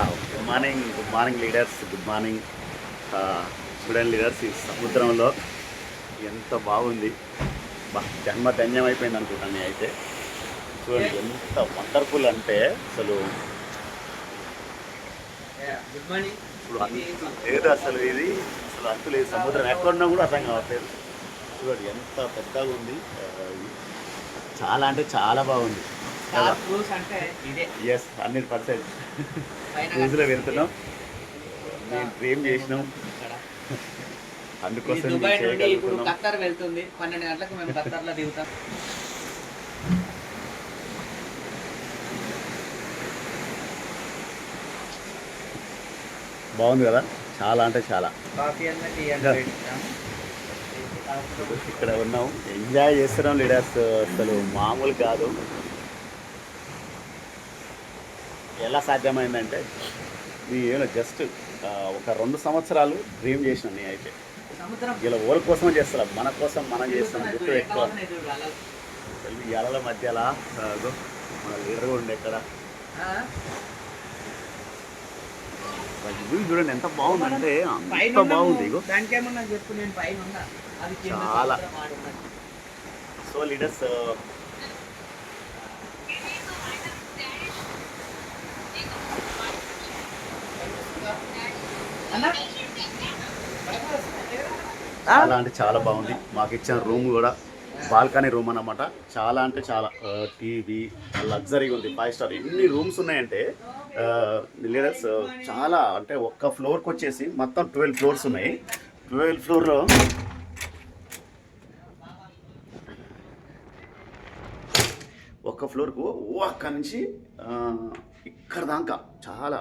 Good morning leaders, good morning student leaders. ఈ సముద్రంలో ఎంత బాగుంది, జన్మ ధన్యం అయిపోయింది అనుకుంటాను అయితే. చూడండి ఎంత వండర్ఫుల్ అంటే అసలు లేదు, అసలు ఇది అసలు అంతులేదు. సముద్రం ఎక్కడున్నా కూడా అర్థం కావట్లేదు. చూడండి ఎంత పెద్దగా ఉంది, చాలా అంటే చాలా బాగుంది. ఎస్ 100% క్రూజ్లో వెళ్తున్నాం, మేము డ్రీమ్ చేసినాం, అందుకోసం ఇప్పుడు ఖత్తర్ వెళ్తుంది. 12 గంటలకు మేము ఖత్తర్లో దిగుతాం. బాగుంది కదా, చాలా అంటే చాలా. ఇక్కడ ఉన్నాం, ఎంజాయ్ చేస్తున్నాం లీడర్స్, అసలు మామూలు కాదు. ఎలా సాధ్యమైందంటే నేను జస్ట్ ఒక 2 సంవత్సరాలు డ్రీమ్ చేసిన నేను అయితే. ఇలా ఊరి కోసమే చేస్తాం, మన కోసం మనం చేస్తాం. గుర్తు ఎక్కువ ఈ అలల మధ్యలా మన లీడర్ కూడా ఉండే ఎక్కడ. చూడండి ఎంత బాగుందంటే అంత బాగుంది. చాలా సో లీడర్స్ చాలా అంటే చాలా బాగుంది. మాకు ఇచ్చిన రూమ్ కూడా బాల్కనీ రూమ్ అన్నమాట. చాలా అంటే చాలా టీవీ లగ్జరీగా ఉంది, 5 స్టార్. ఎన్ని రూమ్స్ ఉన్నాయంటే లీడర్స్ చాలా అంటే ఒక్క ఫ్లోర్కి వచ్చేసి మొత్తం 12 ఫ్లోర్స్ ఉన్నాయి. 12 ఫ్లోర్లో ఒక్క ఫ్లోర్కు అక్కడి నుంచి ఇక్కడ దాకా చాలా